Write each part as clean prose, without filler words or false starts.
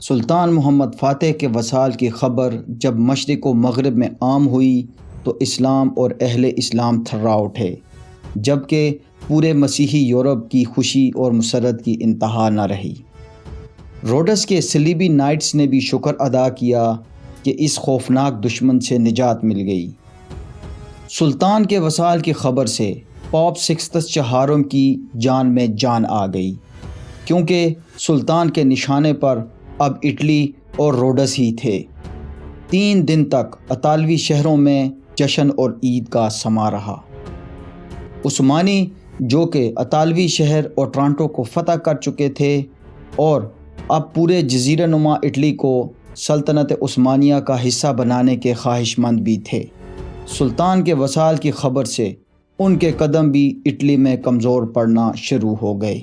سلطان محمد فاتح کے وصال کی خبر جب مشرق و مغرب میں عام ہوئی تو اسلام اور اہل اسلام تھرا اٹھے، جبکہ پورے مسیحی یورپ کی خوشی اور مسرت کی انتہا نہ رہی۔ روڈس کے صلیبی نائٹس نے بھی شکر ادا کیا کہ اس خوفناک دشمن سے نجات مل گئی۔ سلطان کے وصال کی خبر سے پوپ سکسٹس چہارم کی جان میں جان آ گئی، کیونکہ سلطان کے نشانے پر اب اٹلی اور روڈس ہی تھے۔ 3 دن تک اطالوی شہروں میں جشن اور عید کا سما رہا۔ عثمانی جو کہ اطالوی شہر اوٹرانٹو کو فتح کر چکے تھے اور اب پورے جزیرہ نما اٹلی کو سلطنت عثمانیہ کا حصہ بنانے کے خواہش مند بھی تھے، سلطان کے وصال کی خبر سے ان کے قدم بھی اٹلی میں کمزور پڑنا شروع ہو گئے۔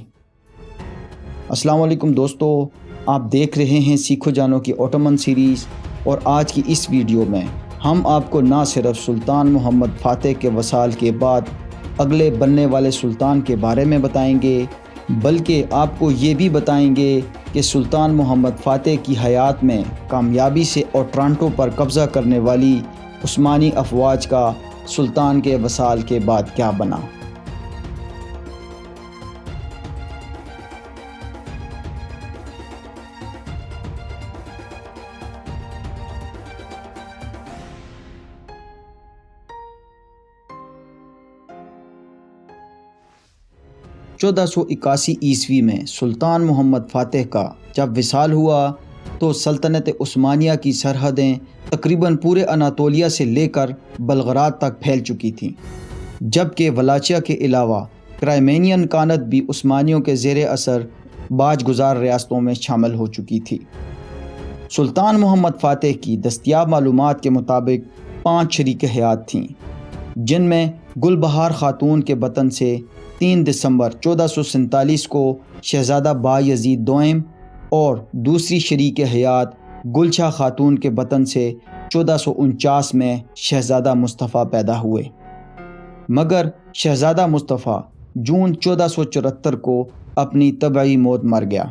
السلام علیکم دوستو، آپ دیکھ رہے ہیں سیکھو جانو کی اوٹومن سیریز، اور آج کی اس ویڈیو میں ہم آپ کو نہ صرف سلطان محمد فاتح کے وصال کے بعد اگلے بننے والے سلطان کے بارے میں بتائیں گے، بلکہ آپ کو یہ بھی بتائیں گے کہ سلطان محمد فاتح کی حیات میں کامیابی سے اوٹرانٹو پر قبضہ کرنے والی عثمانی افواج کا سلطان کے وصال کے بعد کیا بنا۔ 1481 عیسوی میں سلطان محمد فاتح کا جب وصال ہوا تو سلطنت عثمانیہ کی سرحدیں تقریباً پورے اناطولیہ سے لے کر بلغراد تک پھیل چکی تھیں، جبکہ ولاچیا کے علاوہ کرائمینین کانت بھی عثمانیوں کے زیر اثر باج گزار ریاستوں میں شامل ہو چکی تھی۔ سلطان محمد فاتح کی دستیاب معلومات کے مطابق 5 شریک حیات تھیں، جن میں گل بہار خاتون کے وطن سے 3 دسمبر 1447 کو شہزادہ بایزید دوئم اور دوسری شریک حیات گلچہ خاتون کے وطن سے 1449 میں شہزادہ مصطفیٰ پیدا ہوئے، مگر شہزادہ مصطفیٰ جون 1474 کو اپنی طبعی موت مر گیا۔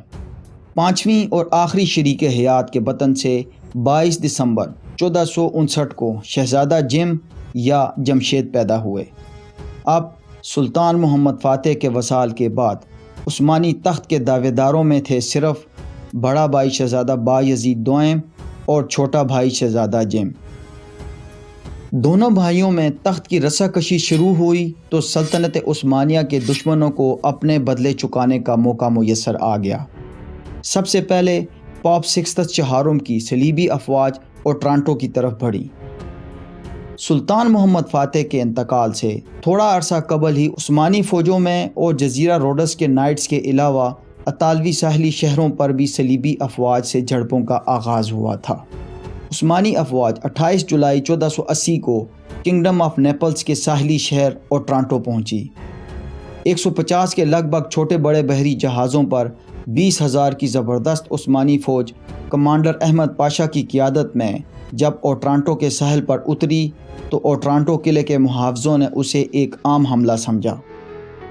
5ویں اور آخری شریک حیات کے وطن سے 22 دسمبر 1459 کو شہزادہ جم یا جمشید پیدا ہوئے۔ اب سلطان محمد فاتح کے وصال کے بعد عثمانی تخت کے دعوے داروں میں تھے صرف بڑا بھائی شہزادہ بایزید دوئم اور چھوٹا بھائی شہزادہ جم۔ دونوں بھائیوں میں تخت کی رساکشی شروع ہوئی تو سلطنت عثمانیہ کے دشمنوں کو اپنے بدلے چکانے کا موقع میسر آ گیا۔ سب سے پہلے پوپ سکسٹس چہارم کی صلیبی افواج اوٹرانٹو کی طرف بڑھی۔ سلطان محمد فاتح کے انتقال سے تھوڑا عرصہ قبل ہی عثمانی فوجوں میں اور جزیرہ روڈس کے نائٹس کے علاوہ اطالوی ساحلی شہروں پر بھی صلیبی افواج سے جھڑپوں کا آغاز ہوا تھا۔ عثمانی افواج 28 جولائی 1480 کو کنگڈم آف نیپلز کے ساحلی شہر اوٹرانٹو پہنچی۔ 150 کے لگ بھگ چھوٹے بڑے بحری جہازوں پر 20,000 کی زبردست عثمانی فوج کمانڈر احمد پاشا کی قیادت میں جب اوٹرانٹو کے ساحل پر اتری تو اوٹرانٹو قلعے کے محافظوں نے اسے ایک عام حملہ سمجھا۔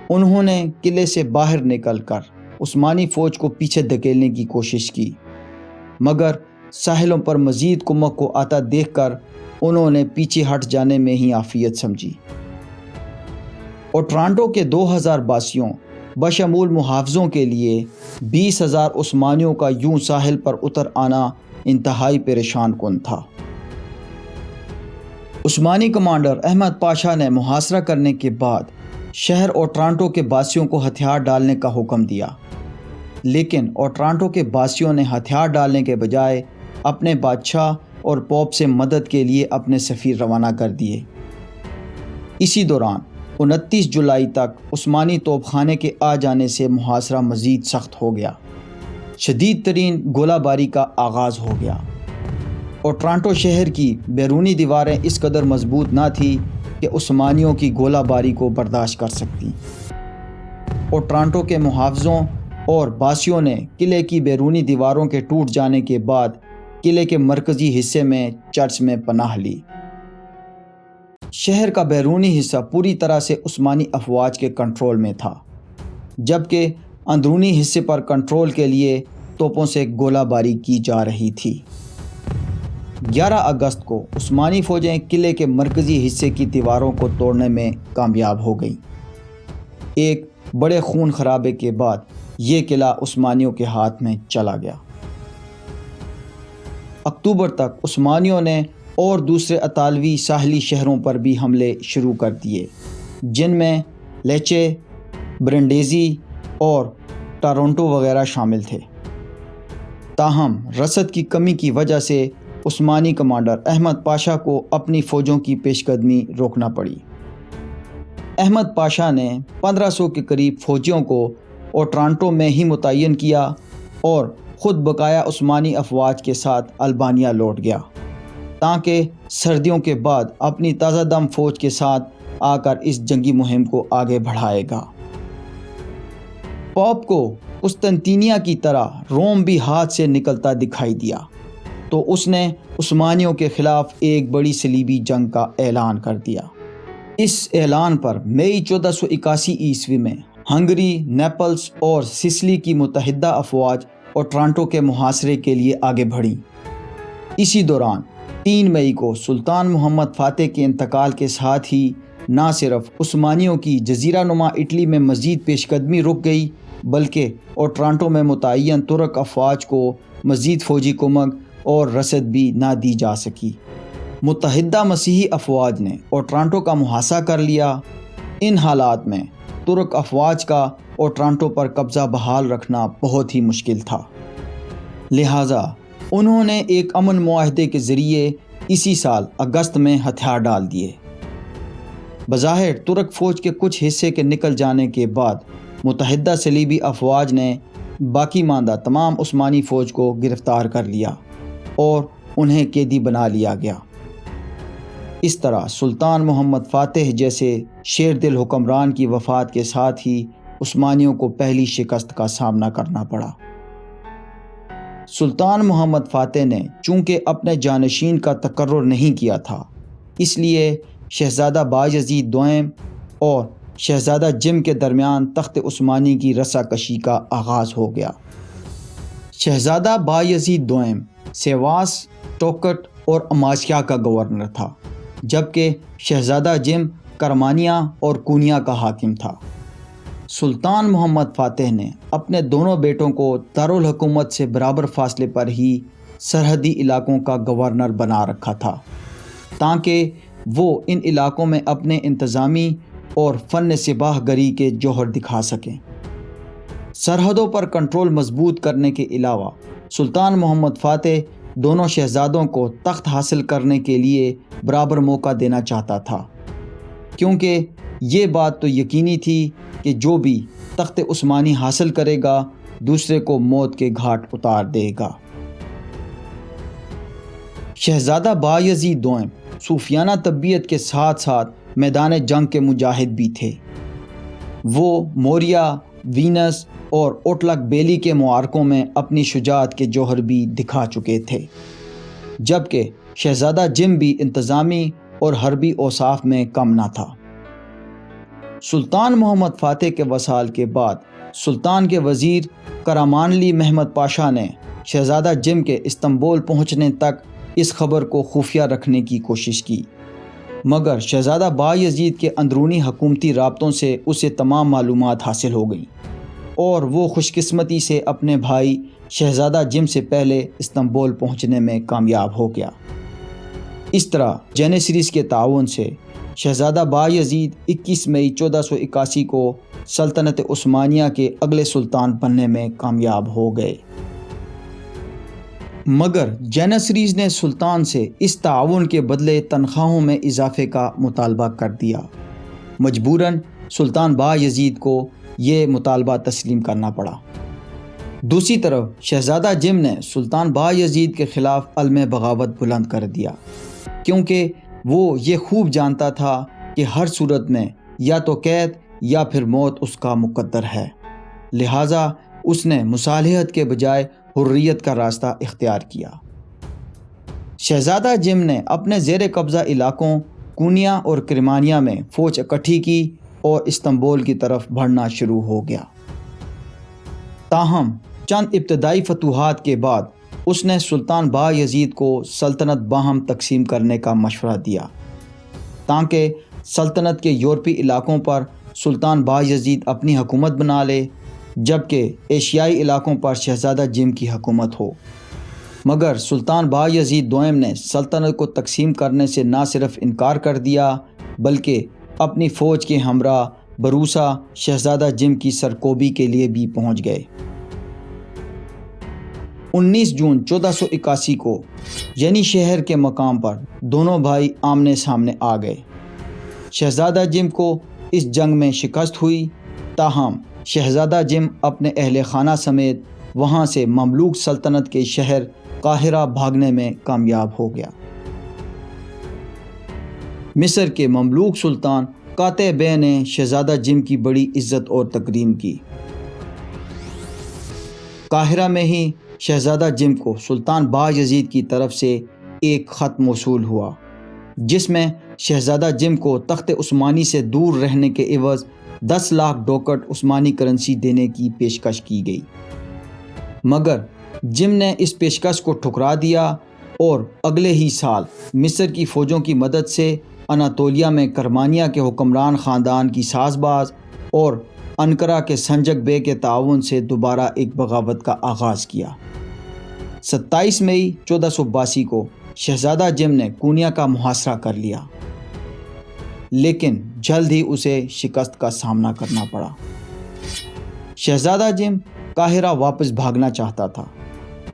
انہوں نے قلعے سے باہر نکل کر عثمانی فوج کو پیچھے دھکیلنے کی کوشش کی، مگر ساحلوں پر مزید کمک کو آتا دیکھ کر انہوں نے پیچھے ہٹ جانے میں ہی عافیت سمجھی۔ اوٹرانٹو کے 2,000 باسیوں بشمول محافظوں کے لیے 20,000 عثمانیوں کا یوں ساحل پر اتر آنا انتہائی پریشان کن تھا۔ عثمانی کمانڈر احمد پاشا نے محاصرہ کرنے کے بعد شہر اوٹرانٹو کے باسیوں کو ہتھیار ڈالنے کا حکم دیا، لیکن اوٹرانٹو کے باسیوں نے ہتھیار ڈالنے کے بجائے اپنے بادشاہ اور پوپ سے مدد کے لیے اپنے سفیر روانہ کر دیے۔ اسی دوران 29 جولائی تک عثمانی توپ خانے کے آ جانے سے محاصرہ مزید سخت ہو گیا۔ شدید ترین گولہ باری کا آغاز ہو گیا۔ اوٹرانٹو شہر کی بیرونی دیواریں اس قدر مضبوط نہ تھی کہ عثمانیوں کی گولہ باری کو برداشت کر سکتی۔ اوٹرانٹو کے محافظوں اور باسیوں نے قلعے کی بیرونی دیواروں کے ٹوٹ جانے کے بعد قلعے کے مرکزی حصے میں چرچ میں پناہ لی۔ شہر کا بیرونی حصہ پوری طرح سے عثمانی افواج کے کنٹرول میں تھا، جبکہ اندرونی حصے پر کنٹرول کے لیے توپوں سے گولہ باری کی جا رہی تھی۔ 11 اگست کو عثمانی فوجیں قلعے کے مرکزی حصے کی دیواروں کو توڑنے میں کامیاب ہو گئیں۔ ایک بڑے خون خرابے کے بعد یہ قلعہ عثمانیوں کے ہاتھ میں چلا گیا۔ اکتوبر تک عثمانیوں نے اور دوسرے اطالوی ساحلی شہروں پر بھی حملے شروع کر دیے، جن میں لیچے، برنڈیزی اور ٹارونٹو وغیرہ شامل تھے۔ تاہم رسد کی کمی کی وجہ سے عثمانی کمانڈر احمد پاشا کو اپنی فوجوں کی پیش قدمی روکنا پڑی۔ احمد پاشا نے 1500 کے قریب فوجیوں کو اوٹرانٹو میں ہی متعین کیا اور خود بقایا عثمانی افواج کے ساتھ البانیہ لوٹ گیا، تاکہ سردیوں کے بعد اپنی تازہ دم فوج کے ساتھ آ کر اس جنگی مہم کو آگے بڑھائے گا۔ پوپ کو قسطنطینیہ کی طرح روم بھی ہاتھ سے نکلتا دکھائی دیا، تو اس نے عثمانیوں کے خلاف ایک بڑی صلیبی جنگ کا اعلان کر دیا۔ اس اعلان پر مئی 1481 عیسوی میں ہنگری، نیپلز اور سسلی کی متحدہ افواج اوٹرانٹو کے محاصرے کے لیے آگے بڑھیں۔ اسی دوران 3 مئی کو سلطان محمد فاتح کے انتقال کے ساتھ ہی نہ صرف عثمانیوں کی جزیرہ نما اٹلی میں مزید پیش قدمی رک گئی، بلکہ اوٹرانٹو میں متعین ترک افواج کو مزید فوجی کمک اور رسد بھی نہ دی جا سکی۔ متحدہ مسیحی افواج نے اوٹرانٹو کا محاصرہ کر لیا۔ ان حالات میں ترک افواج کا اوٹرانٹو پر قبضہ بحال رکھنا بہت ہی مشکل تھا، لہٰذا انہوں نے ایک امن معاہدے کے ذریعے اسی سال اگست میں ہتھیار ڈال دیے۔ بظاہر ترک فوج کے کچھ حصے کے نکل جانے کے بعد متحدہ صلیبی افواج نے باقی ماندہ تمام عثمانی فوج کو گرفتار کر لیا اور انہیں قیدی بنا لیا گیا۔ اس طرح سلطان محمد فاتح جیسے شیر دل حکمران کی وفات کے ساتھ ہی عثمانیوں کو پہلی شکست کا سامنا کرنا پڑا۔ سلطان محمد فاتح نے چونکہ اپنے جانشین کا تقرر نہیں کیا تھا، اس لیے شہزادہ بایزید دوئم اور شہزادہ جم کے درمیان تخت عثمانی کی رسا کشی کا آغاز ہو گیا۔ شہزادہ بایزید دوئم سیواس، ٹوکٹ اور امازیا کا گورنر تھا، جبکہ شہزادہ جم کرمانیہ اور کونیا کا حاکم تھا۔ سلطان محمد فاتح نے اپنے دونوں بیٹوں کو دارالحکومت سے برابر فاصلے پر ہی سرحدی علاقوں کا گورنر بنا رکھا تھا، تاکہ وہ ان علاقوں میں اپنے انتظامی اور فن سپاہ گری کے جوہر دکھا سکیں۔ سرحدوں پر کنٹرول مضبوط کرنے کے علاوہ سلطان محمد فاتح دونوں شہزادوں کو تخت حاصل کرنے کے لیے برابر موقع دینا چاہتا تھا، کیونکہ یہ بات تو یقینی تھی کہ جو بھی تخت عثمانی حاصل کرے گا دوسرے کو موت کے گھاٹ اتار دے گا۔ شہزادہ بایزید دوئم صوفیانہ طبیعت کے ساتھ ساتھ میدان جنگ کے مجاہد بھی تھے۔ وہ موریا، وینس اور اوٹلک بیلی کے معارکوں میں اپنی شجاعت کے جوہر بھی دکھا چکے تھے، جبکہ شہزادہ جم بھی انتظامی اور حربی اوصاف میں کم نہ تھا۔ سلطان محمد فاتح کے وصال کے بعد سلطان کے وزیر کرامانلی محمد پاشا نے شہزادہ جم کے استنبول پہنچنے تک اس خبر کو خفیہ رکھنے کی کوشش کی، مگر شہزادہ بایزید کے اندرونی حکومتی رابطوں سے اسے تمام معلومات حاصل ہو گئیں اور وہ خوش قسمتی سے اپنے بھائی شہزادہ جم سے پہلے استنبول پہنچنے میں کامیاب ہو گیا۔ اس طرح جینیسریس کے تعاون سے شہزادہ بایزید 21 مئی 1481 کو سلطنت عثمانیہ کے اگلے سلطان بننے میں کامیاب ہو گئے، مگر جینیسریس نے سلطان سے اس تعاون کے بدلے تنخواہوں میں اضافے کا مطالبہ کر دیا۔ مجبوراً سلطان بایزید کو یہ مطالبہ تسلیم کرنا پڑا۔ دوسری طرف شہزادہ جم نے سلطان بایزید کے خلاف علم بغاوت بلند کر دیا، کیونکہ وہ یہ خوب جانتا تھا کہ ہر صورت میں یا تو قید یا پھر موت اس کا مقدر ہے، لہٰذا اس نے مصالحت کے بجائے حریت کا راستہ اختیار کیا۔ شہزادہ جم نے اپنے زیر قبضہ علاقوں کونیا اور کرمانیہ میں فوج اکٹھی کی اور استنبول کی طرف بڑھنا شروع ہو گیا۔ تاہم چند ابتدائی فتوحات کے بعد اس نے سلطان بایزید کو سلطنت باہم تقسیم کرنے کا مشورہ دیا تاکہ سلطنت کے یورپی علاقوں پر سلطان بایزید اپنی حکومت بنا لے، جبکہ ایشیائی علاقوں پر شہزادہ جم کی حکومت ہو۔ مگر سلطان بایزید دوم نے سلطنت کو تقسیم کرنے سے نہ صرف انکار کر دیا بلکہ اپنی فوج کے ہمراہ بروسا شہزادہ جم کی سرکوبی کے لیے بھی پہنچ گئے۔ 19 جون 1481 کو یعنی شہر کے مقام پر دونوں بھائی آمنے سامنے آ گئے۔ شہزادہ جم کو اس جنگ میں شکست ہوئی، تاہم شہزادہ جم اپنے اہل خانہ سمیت وہاں سے مملوک سلطنت کے شہر قاہرہ بھاگنے میں کامیاب ہو گیا۔ مصر کے مملوک سلطان قاتع بے نے شہزادہ جم کی بڑی عزت اور تکریم کی۔ قاہرہ میں ہی شہزادہ جم کو سلطان بایزید کی طرف سے ایک خط موصول ہوا جس میں شہزادہ جم کو تخت عثمانی سے دور رہنے کے عوض 10 لاکھ ڈوکٹ عثمانی کرنسی دینے کی پیشکش کی گئی، مگر جم نے اس پیشکش کو ٹھکرا دیا اور اگلے ہی سال مصر کی فوجوں کی مدد سے اناطولیہ میں کرمانیہ کے حکمران خاندان کی ساز باز اور انقرہ کے سنجق بے کے تعاون سے دوبارہ ایک بغاوت کا آغاز کیا۔ 27 مئی 1482 کو شہزادہ جم نے کونیا کا محاصرہ کر لیا، لیکن جلد ہی اسے شکست کا سامنا کرنا پڑا۔ شہزادہ جم قاہرہ واپس بھاگنا چاہتا تھا،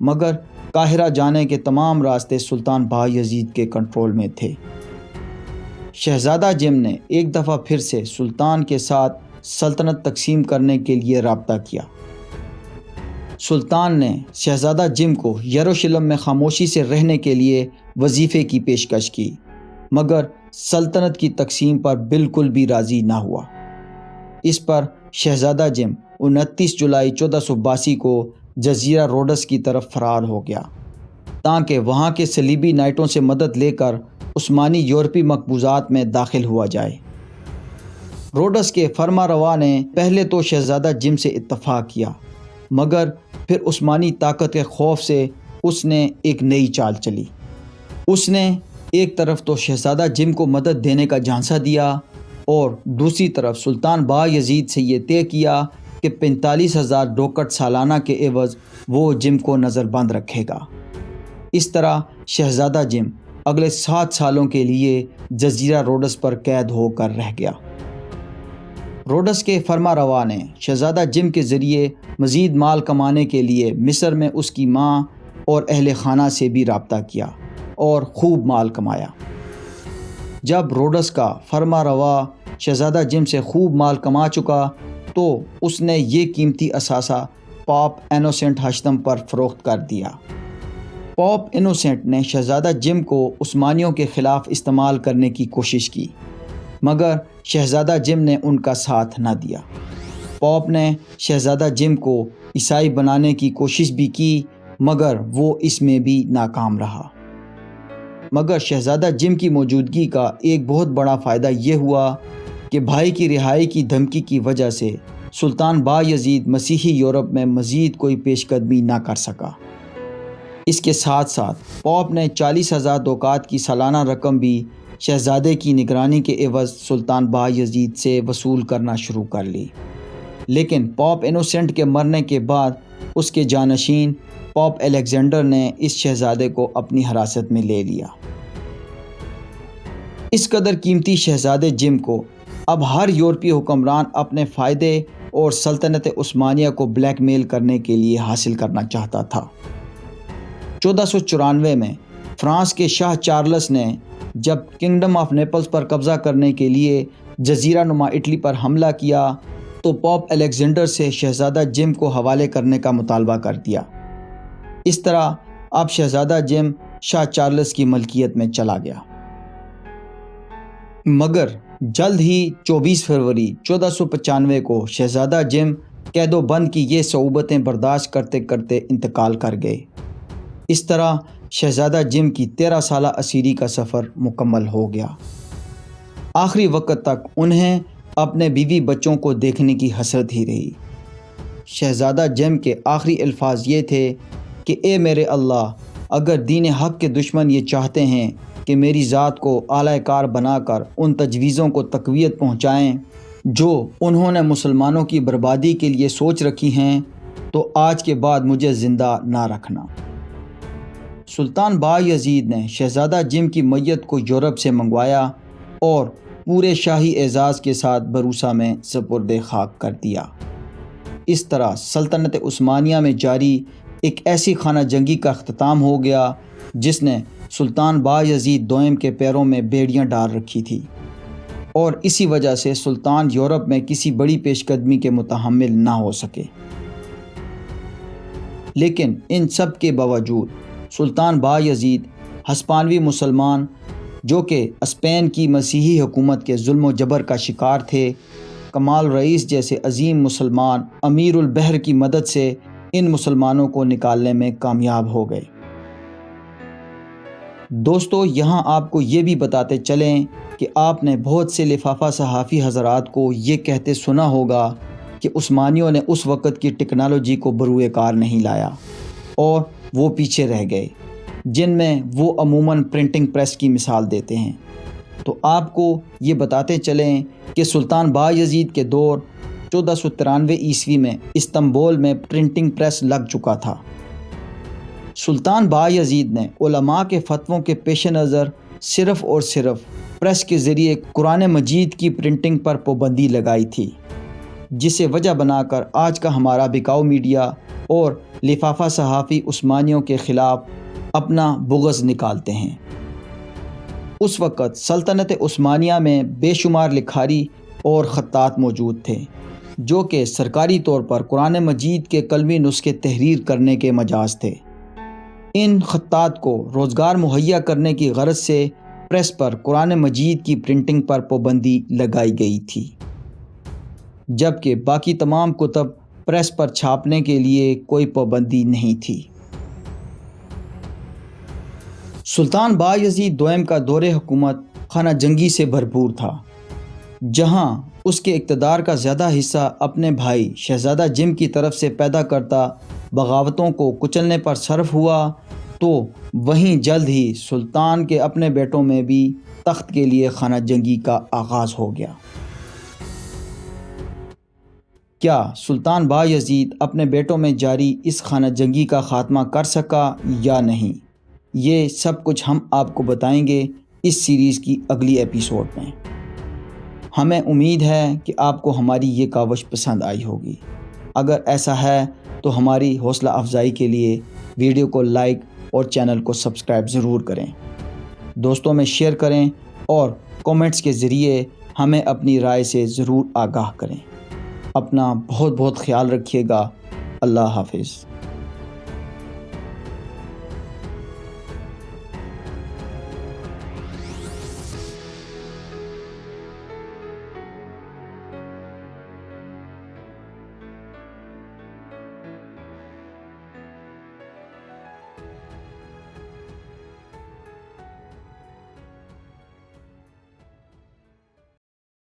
مگر قاہرہ جانے کے تمام راستے سلطان بایزید کے کنٹرول میں تھے۔ شہزادہ جم نے ایک دفعہ پھر سے سلطان کے ساتھ سلطنت تقسیم کرنے کے لیے رابطہ کیا۔ سلطان نے شہزادہ جم کو یروشلم میں خاموشی سے رہنے کے لیے وظیفے کی پیشکش کی، مگر سلطنت کی تقسیم پر بالکل بھی راضی نہ ہوا۔ اس پر شہزادہ جم 29 جولائی 1482 کو جزیرہ روڈس کی طرف فرار ہو گیا تاکہ وہاں کے صلیبی نائٹوں سے مدد لے کر عثمانی یورپی مقبوضات میں داخل ہوا جائے۔ روڈس کے فرما روا نے پہلے تو شہزادہ جم سے اتفاق کیا، مگر پھر عثمانی طاقت کے خوف سے اس نے ایک نئی چال چلی۔ اس نے ایک طرف تو شہزادہ جم کو مدد دینے کا جھانسا دیا اور دوسری طرف سلطان بایزید سے یہ طے کیا کہ 45,000 ڈوکٹ سالانہ کے عوض وہ جم کو نظر بند رکھے گا۔ اس طرح شہزادہ جم اگلے 7 سالوں کے لیے جزیرہ روڈس پر قید ہو کر رہ گیا۔ روڈس کے فرما روا نے شہزادہ جم کے ذریعے مزید مال کمانے کے لیے مصر میں اس کی ماں اور اہل خانہ سے بھی رابطہ کیا اور خوب مال کمایا۔ جب روڈس کا فرما روا شہزادہ جم سے خوب مال کما چکا تو اس نے یہ قیمتی اثاثہ پاپ انوسنٹ ہشتم پر فروخت کر دیا۔ پاپ انوسنٹ نے شہزادہ جم کو عثمانیوں کے خلاف استعمال کرنے کی کوشش کی، مگر شہزادہ جم نے ان کا ساتھ نہ دیا۔ پاپ نے شہزادہ جم کو عیسائی بنانے کی کوشش بھی کی، مگر وہ اس میں بھی ناکام رہا۔ مگر شہزادہ جم کی موجودگی کا ایک بہت بڑا فائدہ یہ ہوا کہ بھائی کی رہائی کی دھمکی کی وجہ سے سلطان بایزید مسیحی یورپ میں مزید کوئی پیش قدمی نہ کر سکا۔ اس کے ساتھ ساتھ پوپ نے 40,000 دوکات کی سالانہ رقم بھی شہزادے کی نگرانی کے عوض سلطان بایزید سے وصول کرنا شروع کر لی، لیکن پوپ انوسنٹ کے مرنے کے بعد اس کے جانشین پوپ الیگزینڈر نے اس شہزادے کو اپنی حراست میں لے لیا۔ اس قدر قیمتی شہزادے جم کو اب ہر یورپی حکمران اپنے فائدے اور سلطنت عثمانیہ کو بلیک میل کرنے کے لیے حاصل کرنا چاہتا تھا۔ 1494 میں فرانس کے شاہ چارلس نے جب کنگڈم آف نیپلز پر قبضہ کرنے کے لیے جزیرہ نما اٹلی پر حملہ کیا تو پوپ الیگزینڈر سے شہزادہ جم کو حوالے کرنے کا مطالبہ کر دیا۔ اس طرح اب شہزادہ جم شاہ چارلس کی ملکیت میں چلا گیا۔ مگر جلد ہی 24 فروری 1495 کو شہزادہ جم قید و بند کی یہ صعوبتیں برداشت کرتے کرتے انتقال کر گئے۔ اس طرح شہزادہ جم کی 13 سالہ اسیری کا سفر مکمل ہو گیا۔ آخری وقت تک انہیں اپنے بیوی بچوں کو دیکھنے کی حسرت ہی رہی۔ شہزادہ جم کے آخری الفاظ یہ تھے کہ اے میرے اللہ، اگر دین حق کے دشمن یہ چاہتے ہیں کہ میری ذات کو اعلی کار بنا کر ان تجویزوں کو تقویت پہنچائیں جو انہوں نے مسلمانوں کی بربادی کے لیے سوچ رکھی ہیں، تو آج کے بعد مجھے زندہ نہ رکھنا۔ سلطان بایزید نے شہزادہ جم کی میت کو یورپ سے منگوایا اور پورے شاہی اعزاز کے ساتھ بروسا میں سپرد خاک کر دیا۔ اس طرح سلطنت عثمانیہ میں جاری ایک ایسی خانہ جنگی کا اختتام ہو گیا جس نے سلطان بایزید دوئم کے پیروں میں بیڑیاں ڈال رکھی تھی، اور اسی وجہ سے سلطان یورپ میں کسی بڑی پیش قدمی کے متحمل نہ ہو سکے۔ لیکن ان سب کے باوجود سلطان بایزید ہسپانوی مسلمان جو کہ اسپین کی مسیحی حکومت کے ظلم و جبر کا شکار تھے، کمال رئیس جیسے عظیم مسلمان امیر البحر کی مدد سے ان مسلمانوں کو نکالنے میں کامیاب ہو گئے۔ دوستو، یہاں آپ کو یہ بھی بتاتے چلیں کہ آپ نے بہت سے لفافہ صحافی حضرات کو یہ کہتے سنا ہوگا کہ عثمانیوں نے اس وقت کی ٹیکنالوجی کو بروئے کار نہیں لایا اور وہ پیچھے رہ گئے، جن میں وہ عموماً پرنٹنگ پریس کی مثال دیتے ہیں۔ تو آپ کو یہ بتاتے چلیں کہ سلطان بایزید کے دور 1493 عیسوی میں استنبول میں پرنٹنگ پریس لگ چکا تھا۔ سلطان بایزید نے علماء کے فتووں کے پیش نظر صرف اور صرف پریس کے ذریعے قرآن مجید کی پرنٹنگ پر پابندی لگائی تھی، جسے وجہ بنا کر آج کا ہمارا بکاؤ میڈیا اور لفافہ صحافی عثمانیوں کے خلاف اپنا بغض نکالتے ہیں۔ اس وقت سلطنت عثمانیہ میں بے شمار لکھاری اور خطاط موجود تھے جو کہ سرکاری طور پر قرآن مجید کے کلمی نسخے تحریر کرنے کے مجاز تھے۔ ان خطاط کو روزگار مہیا کرنے کی غرض سے پریس پر قرآن مجید کی پرنٹنگ پر پابندی لگائی گئی تھی، جبکہ باقی تمام کتب پریس پر چھاپنے کے لیے کوئی پابندی نہیں تھی۔ سلطان بایزید دوئم کا دور حکومت خانہ جنگی سے بھرپور تھا، جہاں اس کے اقتدار کا زیادہ حصہ اپنے بھائی شہزادہ جم کی طرف سے پیدا کرتا بغاوتوں کو کچلنے پر صرف ہوا، تو وہیں جلد ہی سلطان کے اپنے بیٹوں میں بھی تخت کے لیے خانہ جنگی کا آغاز ہو گیا۔ کیا سلطان بایزید اپنے بیٹوں میں جاری اس خانہ جنگی کا خاتمہ کر سکا یا نہیں؟ یہ سب کچھ ہم آپ کو بتائیں گے اس سیریز کی اگلی ایپیسوڈ میں۔ ہمیں امید ہے کہ آپ کو ہماری یہ کاوش پسند آئی ہوگی۔ اگر ایسا ہے تو ہماری حوصلہ افزائی کے لیے ویڈیو کو لائک اور چینل کو سبسکرائب ضرور کریں، دوستوں میں شیئر کریں اور کومنٹس کے ذریعے ہمیں اپنی رائے سے ضرور آگاہ کریں۔ اپنا بہت بہت خیال رکھیے گا۔ اللہ حافظ۔